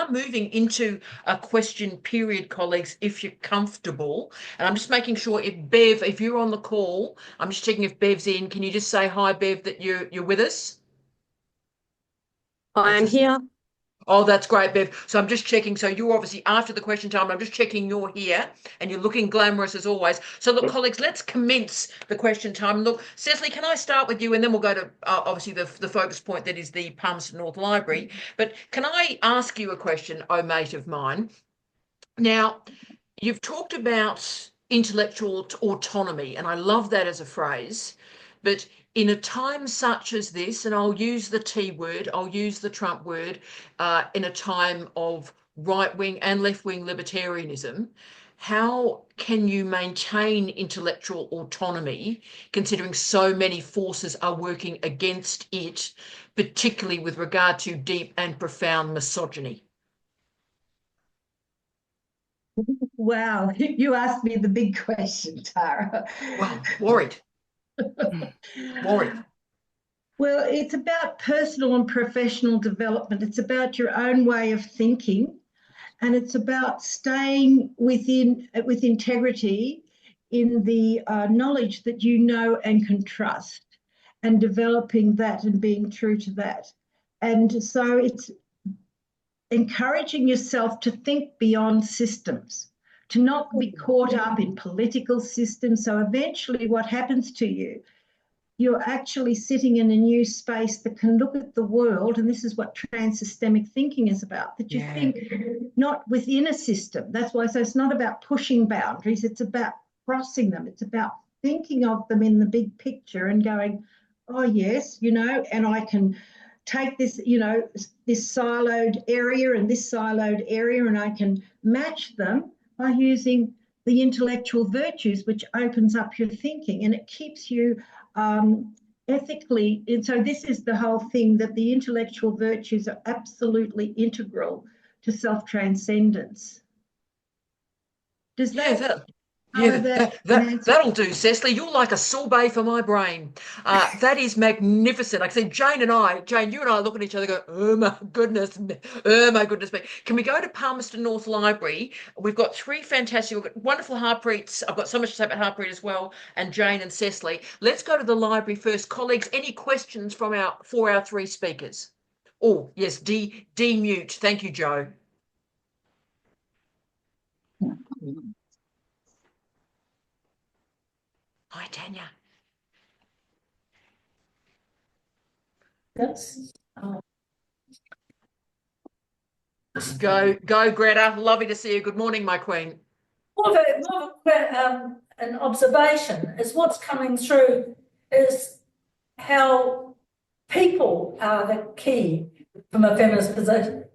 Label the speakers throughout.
Speaker 1: are moving into a question period, colleagues, if you're comfortable. And I'm just making sure if you're on the call, I'm just checking if Bev's in. Can you just say hi, Bev, that you're with us?
Speaker 2: I am here.
Speaker 1: Oh, that's great, Bev. So I'm just checking. So you're obviously after the question time. I'm just checking you're here and you're looking glamorous as always. So look, colleagues, let's commence the question time. Look, Cecily, can I start with you and then we'll go to obviously the focus point that is the Palmerston North Library. But can I ask you a question, oh mate of mine? Now, you've talked about intellectual autonomy, and I love that as a phrase, but in a time such as this, and I'll use the T word, I'll use the Trump word, in a time of right-wing and left-wing libertarianism, how can you maintain intellectual autonomy considering so many forces are working against it, particularly with regard to deep and profound misogyny?
Speaker 3: Wow, you asked me the big question, Tara.
Speaker 1: Well, worried. Worried.
Speaker 3: Well, it's about personal and professional development. It's about your own way of thinking, and it's about staying with integrity in the knowledge that you know and can trust, and developing that and being true to that. And so it's encouraging yourself to think beyond systems, to not be caught up in political systems. So eventually what happens to you, you're actually sitting in a new space that can look at the world, and this is what trans-systemic thinking is about, that you think not within a system. That's why I say it's not about pushing boundaries, it's about crossing them. It's about thinking of them in the big picture and going, oh yes, you know, and I can take this, you know, this siloed area and this siloed area, and I can match them by using the intellectual virtues, which opens up your thinking and it keeps you ethically. And so this is the whole thing, that the intellectual virtues are absolutely integral to self-transcendence. Does that...
Speaker 1: That'll do, Cecily. You're like a sorbet for my brain. That is magnificent. Like I said, Jane, you and I look at each other and go, oh my goodness me. Can we go to Palmerston North Library? We've got three fantastic, we've got wonderful Harpreets. I've got so much to say about Harpreet as well, and Jane and Cecily. Let's go to the library first. Colleagues, any questions for our three speakers? Oh, yes, de-mute. Thank you, Joe. Hi, Tanya.
Speaker 4: That's
Speaker 1: Go, Greta. Lovely to see you. Good morning, my queen.
Speaker 4: more of an observation is what's coming through is how people are the key from a feminist position,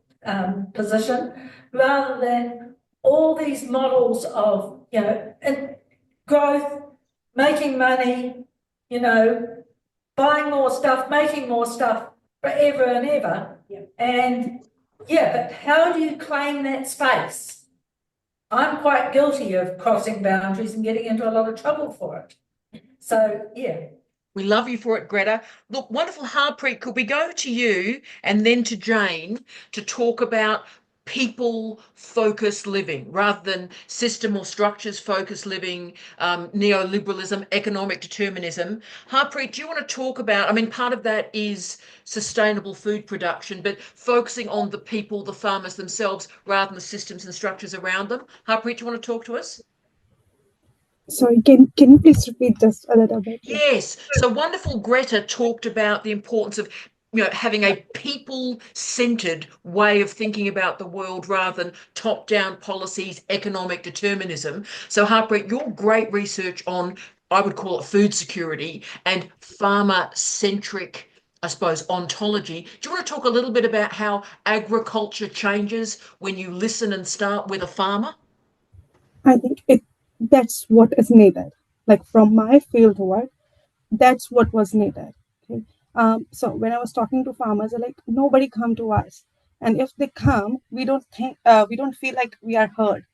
Speaker 4: rather than all these models of, you know, growth, making money, you know, buying more stuff, making more stuff forever and ever. Yeah. And yeah, but how do you claim that space? I'm quite guilty of crossing boundaries and getting into a lot of trouble for it. So yeah.
Speaker 1: We love you for it, Greta. Look, wonderful Harpreet, could we go to you and then to Jane to talk about people-focused living rather than system or structures-focused living, neoliberalism, economic determinism? Harpreet, do you want to talk about, I mean, part of that is sustainable food production, but focusing on the people, the farmers themselves, rather than the systems and structures around them. Harpreet, do you want to talk to us?
Speaker 5: Sorry, can you please repeat just a little bit?
Speaker 1: Yes. So wonderful Greta talked about the importance of, you know, having a people-centered way of thinking about the world rather than top-down policies, economic determinism. So Harpreet, your great research on, I would call it food security and farmer-centric, I suppose, ontology. Do you want to talk a little bit about how agriculture changes when you listen and start with a farmer?
Speaker 5: I think that's what is needed. Like from my field work, that's what was needed. Okay. So when I was talking to farmers, they're like, nobody come to us, and if they come, we don't feel like we are heard.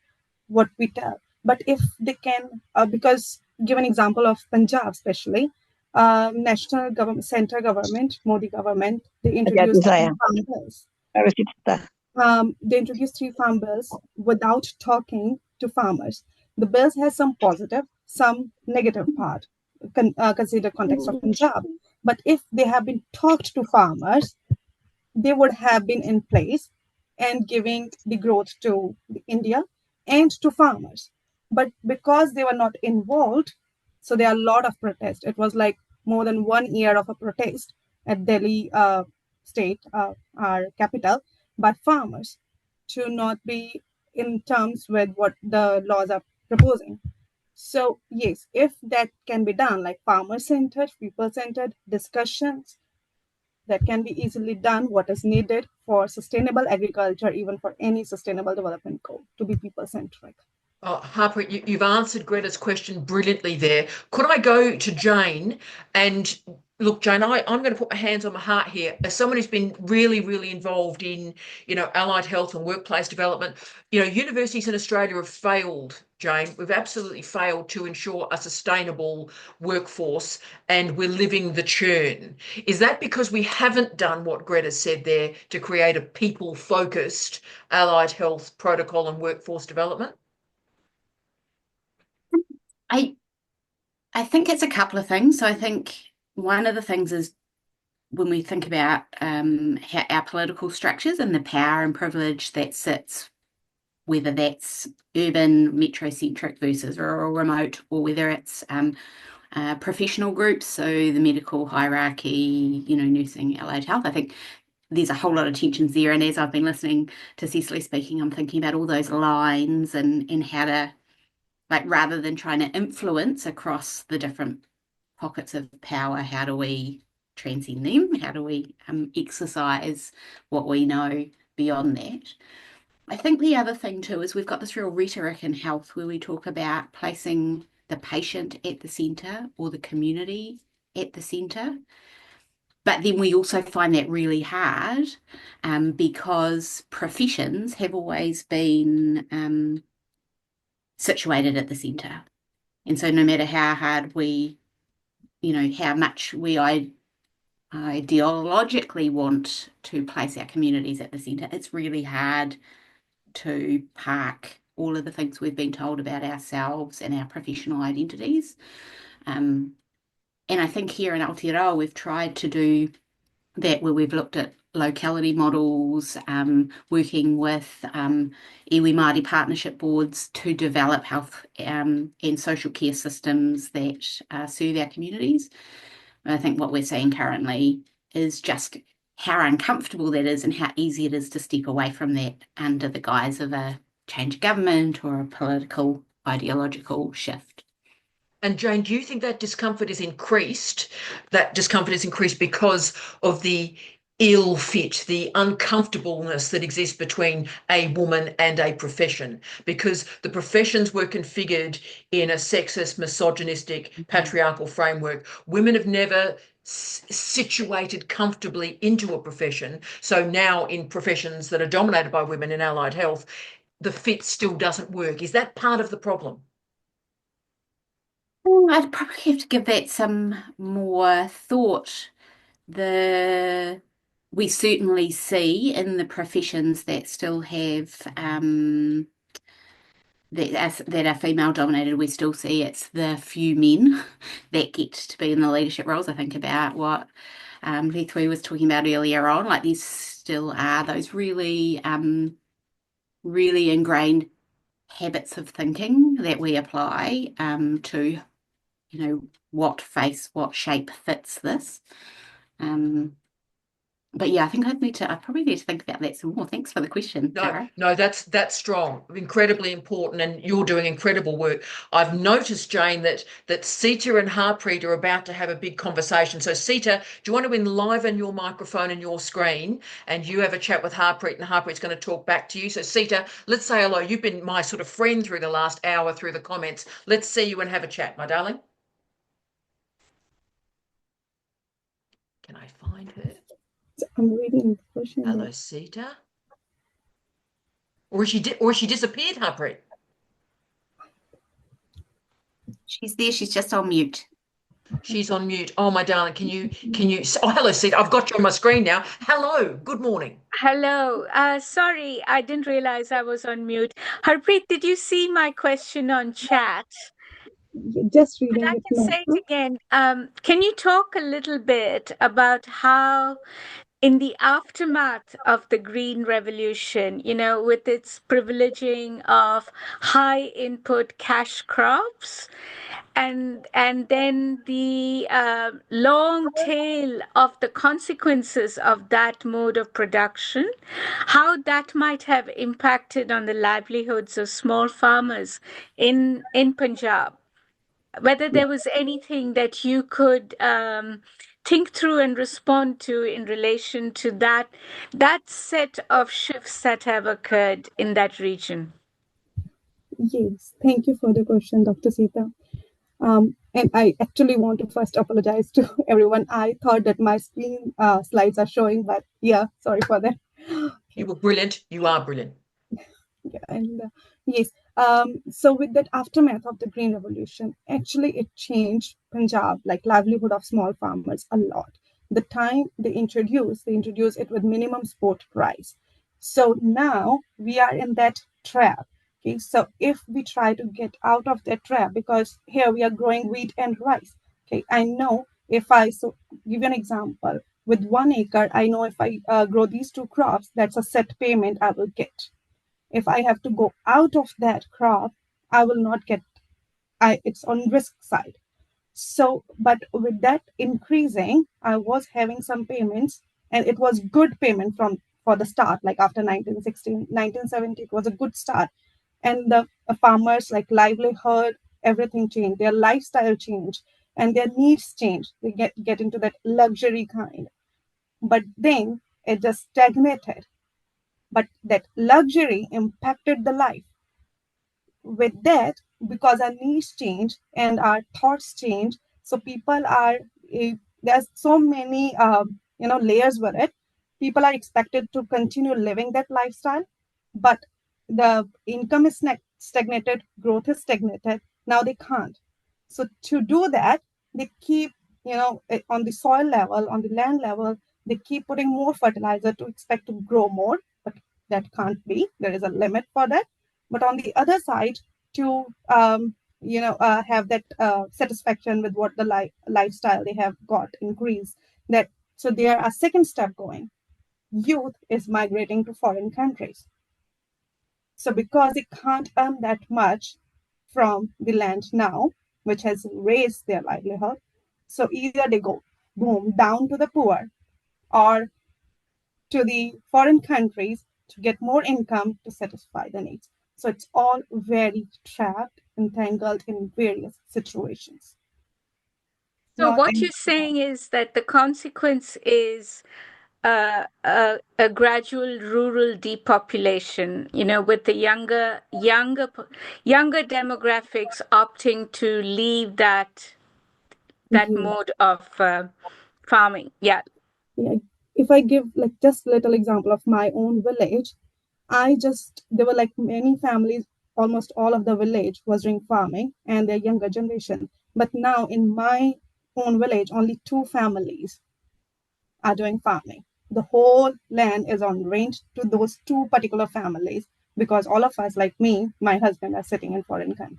Speaker 5: What we tell, but if they can, because give an example of Punjab, especially national government, center government, Modi government, they introduced farmers. they introduced 3 farm bills without talking to farmers. The bills has some positive, some negative part, consider context of Punjab. But if they have been talked to farmers, they would have been in place and giving the growth to India and to farmers. But because they were not involved, so there are a lot of protest. It was like more than 1 year of a protest at Delhi state, our capital, by farmers to not be in terms with what the laws are proposing. So yes, if that can be done, like farmer-centered, people-centered discussions, that can be easily done, what is needed for sustainable agriculture, even for any sustainable development goal, to be people-centric.
Speaker 1: Oh, Harper, you've answered Greta's question brilliantly there. Could I go to Jane? And look, Jane, I'm going to put my hands on my heart here. As someone who's been really, really involved in, allied health and workplace development, universities in Australia have failed, Jane. We've absolutely failed to ensure a sustainable workforce, and we're living the churn. Is that because we haven't done what Greta said there to create a people-focused allied health protocol and workforce development?
Speaker 2: I think it's a couple of things. So I think one of the things is when we think about our political structures and the power and privilege that sits, whether that's urban, metrocentric versus rural, remote, or whether it's professional groups, so the medical hierarchy, nursing, allied health. I think there's a whole lot of tensions there. And as I've been listening to Cecily speaking, I'm thinking about all those lines and how to, rather than trying to influence across the different pockets of power, how do we transcend them? How do we exercise what we know beyond that? I think the other thing too is we've got this real rhetoric in health where we talk about placing the patient at the centre or the community at the centre. But then we also find that really hard because professions have always been situated at the centre. And so no matter how hard we, how much we ideologically want to place our communities at the centre, it's really hard to park all of the things we've been told about ourselves and our professional identities. And I think here in Aotearoa, we've tried to do that where we've looked at locality models, working with iwi Māori partnership boards to develop health and social care systems that serve our communities. And I think what we're seeing currently is just how uncomfortable that is and how easy it is to step away from that under the guise of a change of government or a political ideological shift.
Speaker 1: And Jane, do you think that discomfort is increased? That discomfort is increased because of the ill fit, the uncomfortableness that exists between a woman and a profession, because the professions were configured in a sexist, misogynistic, patriarchal framework. Women have never situated comfortably into a profession. So now in professions that are dominated by women in allied health, the fit still doesn't work. Is that part of the problem?
Speaker 2: I'd probably have to give that some more thought. We certainly see in the professions that still have that are female dominated, we still see it's the few men that get to be in the leadership roles. I think about what Lethwe was talking about earlier on, like these still are those really really ingrained habits of thinking that we apply to what shape fits this. But yeah, I think I probably need to think about that some more. Thanks for the question, Sarah.
Speaker 1: No, that's strong, incredibly important, and you're doing incredible work. I've noticed, Jane, that Sita and Harpreet are about to have a big conversation. So Sita, do you want to enliven your microphone and your screen, and you have a chat with Harpreet, and Harpreet's going to talk back to you. So Sita, let's say hello. You've been my sort of friend through the last hour through the comments. Let's see you and have a chat, my darling. Can I find her?
Speaker 5: I'm reading the question.
Speaker 1: Hello, Sita. Or she disappeared, Harpreet?
Speaker 2: She's there. She's just on mute.
Speaker 1: She's on mute. Oh, my darling, can you, oh, hello, Sid. I've got you on my screen now. Hello, good morning.
Speaker 6: Hello. Sorry, I didn't realize I was on mute. Harpreet, did you see my question on chat?
Speaker 5: Just
Speaker 6: But
Speaker 5: reading
Speaker 6: I
Speaker 5: it
Speaker 6: can
Speaker 5: now.
Speaker 6: say it again. Can you talk a little bit about how, in the aftermath of the Green Revolution, with its privileging of high input cash crops, and then the long tail of the consequences of that mode of production, how that might have impacted on the livelihoods of small farmers in Punjab, whether there was anything that you could think through and respond to in relation to that set of shifts that have occurred in that region.
Speaker 5: Yes, thank you for the question, Dr. Sita. And I actually want to first apologize to everyone. I thought that my screen slides are showing, but yeah, sorry for that.
Speaker 1: You were brilliant. You are brilliant.
Speaker 5: Yeah, and yes, so with that aftermath of the Green Revolution, actually it changed Punjab, like livelihood of small farmers, a lot. The time they introduced it with minimum support price. So now we are in that trap. Okay, so if we try to get out of that trap, because here we are growing wheat and rice. Okay, I know if I give you an example, with 1 acre, I know if I grow these two crops, that's a set payment I will get. If I have to go out of that crop, I will not get, it's on risk side. So, but with that increasing, I was having some payments, and it was good payment for the start, like after 1916, 1970, it was a good start. And the farmers, like livelihood, everything changed, their lifestyle changed, and their needs changed. They get into that luxury kind. But then it just stagnated. But that luxury impacted the life. With that, because our needs change and our thoughts change, so people are, there's so many layers with it. People are expected to continue living that lifestyle, but the income is stagnated, growth is stagnated. Now they can't. So to do that, they keep, on the soil level, on the land level, they keep putting more fertilizer to expect to grow more, but that can't be. There is a limit for that. But on the other side, to have that satisfaction with what the lifestyle they have got increased. That so there are second step going. Youth is migrating to foreign countries. So because they can't earn that much from the land now, which has raised their livelihood, so either they go boom down to the poor or to the foreign countries to get more income to satisfy the needs. So it's all very trapped, entangled in various situations.
Speaker 6: So
Speaker 5: Not
Speaker 6: what you're saying is that the consequence is a gradual rural depopulation, with the younger demographics opting to leave that
Speaker 5: yeah,
Speaker 6: mode of farming. Yeah.
Speaker 5: yeah. If I give like just little example of my own village, there were like many families, almost all of the village was doing farming and their younger generation. But now in my own village, only 2 families are doing farming. The whole land is on rent to those 2 particular families because all of us, like me, my husband, are sitting in foreign country.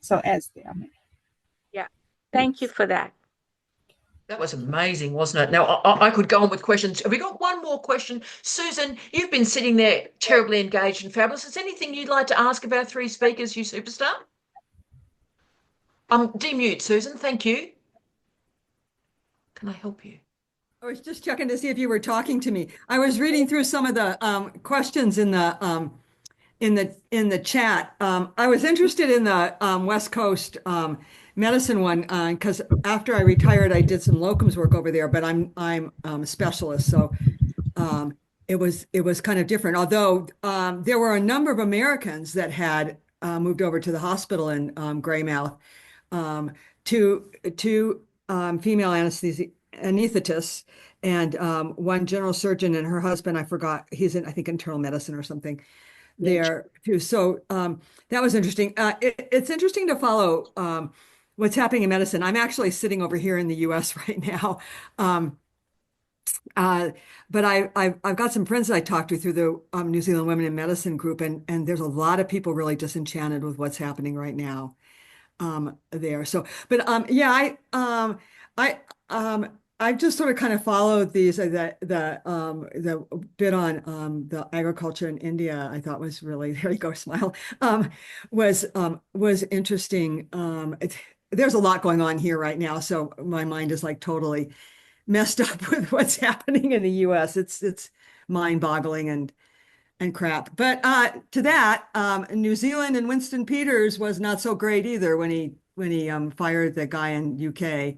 Speaker 5: So as they are married.
Speaker 6: Yeah. Thank you for that.
Speaker 1: That was amazing, wasn't it? Now, I could go on with questions. Have we got one more question? Susan, you've been sitting there terribly engaged and fabulous. Is there anything you'd like to ask of our 3 speakers, you superstar? Demute, Susan. Thank you. Can I help you?
Speaker 7: I was just checking to see if you were talking to me. I was reading through some of the questions in the chat. I was interested in the West Coast medicine one because after I retired, I did some locums work over there. But I'm a specialist, so it was kind of different. Although there were a number of Americans that had moved over to the hospital in Greymouth, two female anesthetists and one general surgeon and her husband. I forgot, he's in, I think, internal medicine or something there too. So that was interesting. It's interesting to follow what's happening in medicine. I'm actually sitting over here in the US right now. But I've got some friends that I talked to through the New Zealand Women in Medicine group, and there's a lot of people really disenchanted with what's happening right now there. So, but yeah, I just sort of kind of followed these the bit on the agriculture in India. I thought was really, there you go, smile, was interesting. There's a lot going on here right now, so my mind is like totally messed up with what's happening in the US. It's mind-boggling and crap. But to that, New Zealand and Winston Peters was not so great either when he fired the guy in UK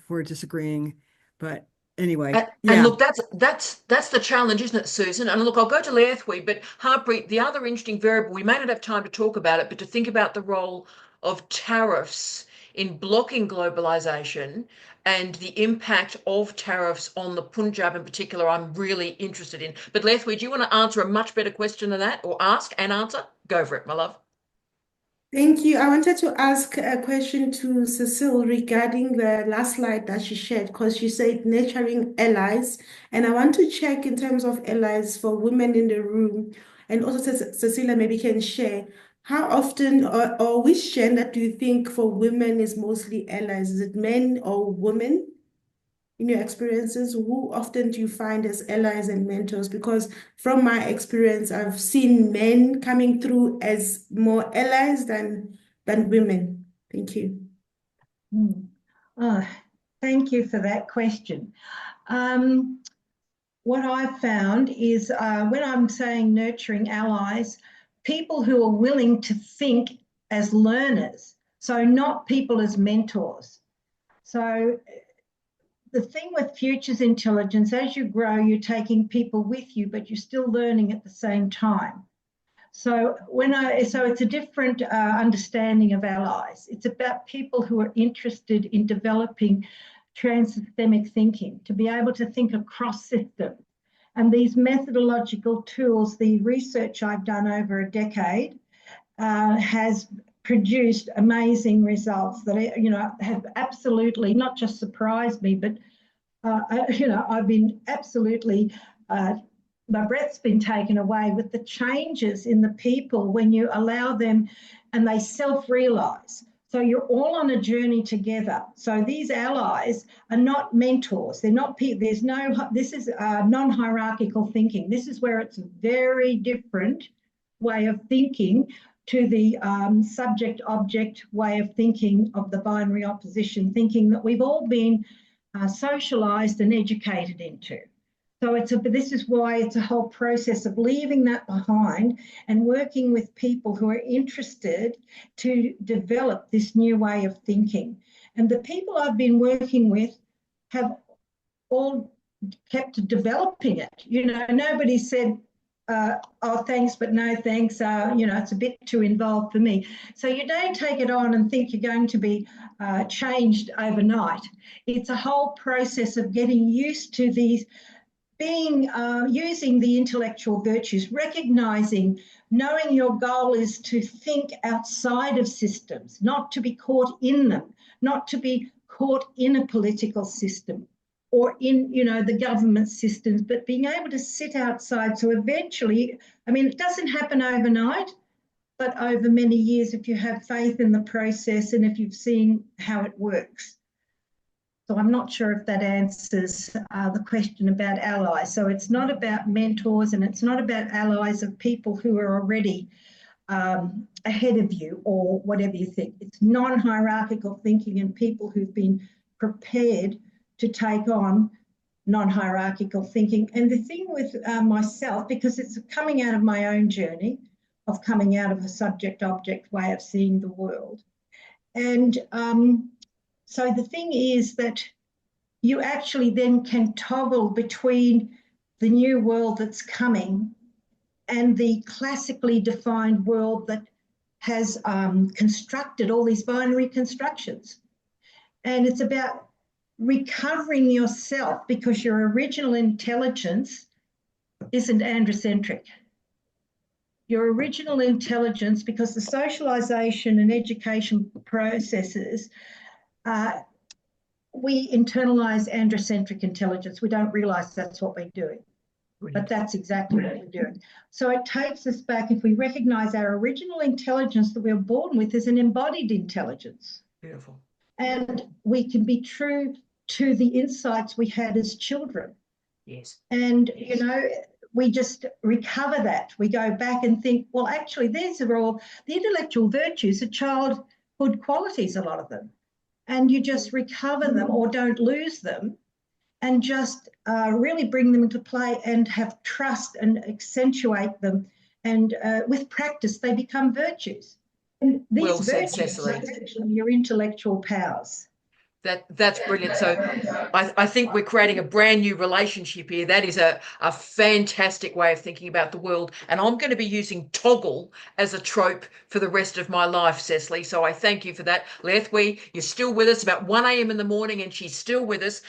Speaker 7: for disagreeing. But anyway,
Speaker 1: And
Speaker 7: yeah.
Speaker 1: look, that's the challenge, isn't it, Susan? And look, I'll go to Leathwe, but Harpreet, the other interesting variable, we may not have time to talk about it, but to think about the role of tariffs in blocking globalization and the impact of tariffs on the Punjab in particular, I'm really interested in. But Leathwe, do you want to answer a much better question than that, or ask and answer? Go for it, my love.
Speaker 8: Thank you. I wanted to ask a question to Cecile regarding the last slide that she shared, because she said nurturing allies. And I want to check in terms of allies for women in the room. And also, Cecilia maybe can share how often or which gender do you think for women is mostly allies? Is it men or women? In your experiences, who often do you find as allies and mentors? Because from my experience, I've seen men coming through as more allies than women. Thank you.
Speaker 3: Oh, thank you for that question. What I've found is when I'm saying nurturing allies, people who are willing to think as learners, so not people as mentors. So the thing with futures intelligence, as you grow, you're taking people with you, but you're still learning at the same time. So it's a different understanding of allies. It's about people who are interested in developing transsystemic thinking, to be able to think across systems. And these methodological tools, the research I've done over a decade has produced amazing results that have absolutely not just surprised me, but I've been absolutely my breath's been taken away with the changes in the people when you allow them and they self-realize. So you're all on a journey together. So these allies are not mentors. They're not people. This is non-hierarchical thinking. This is where it's a very different way of thinking to the subject-object way of thinking of the binary opposition thinking that we've all been socialised and educated into. So this is why it's a whole process of leaving that behind and working with people who are interested to develop this new way of thinking. And the people I've been working with have all kept developing it. Nobody said, oh, thanks, but no thanks. It's a bit too involved for me. So you don't take it on and think you're going to be changed overnight. It's a whole process of getting used to these using the intellectual virtues, recognizing, knowing your goal is to think outside of systems, not to be caught in them, not to be caught in a political system or in, the government systems, but being able to sit outside. So eventually, it doesn't happen overnight, but over many years, if you have faith in the process and if you've seen how it works. So I'm not sure if that answers the question about allies. So it's not about mentors and it's not about allies of people who are already ahead of you or whatever you think. It's non-hierarchical thinking and people who've been prepared to take on non-hierarchical thinking. And the thing with myself, because it's coming out of my own journey of coming out of a subject-object way of seeing the world. And so the thing is that you actually then can toggle between the new world that's coming and the classically defined world that has constructed all these binary constructions. And it's about recovering yourself because your original intelligence isn't androcentric. your original intelligence, because the socialization and education processes, we internalize androcentric intelligence. We don't realize that's what we're doing, but that's exactly what we're doing. So it takes us back, if we recognize our original intelligence that we were born with is an embodied intelligence.
Speaker 1: Beautiful.
Speaker 3: And we can be true to the insights we had as children.
Speaker 1: Yes.
Speaker 3: And, you know, we just recover that. We go back and think, well, actually, these are all the intellectual virtues, are childhood qualities, a lot of them. And you just recover them or don't lose them and just really bring them into play and have trust and accentuate them. And with practice, they become virtues. And these
Speaker 1: Well said,
Speaker 3: virtues
Speaker 1: Cecily.
Speaker 3: are actually your intellectual powers.
Speaker 1: That's brilliant. So I think we're creating a brand new relationship here. That is a fantastic way of thinking about the world. And I'm going to be using toggle as a trope for the rest of my life, Cecily. So I thank you for that. Lethwe, you're still with us, about 1 a.m. in the morning, and she's still with us.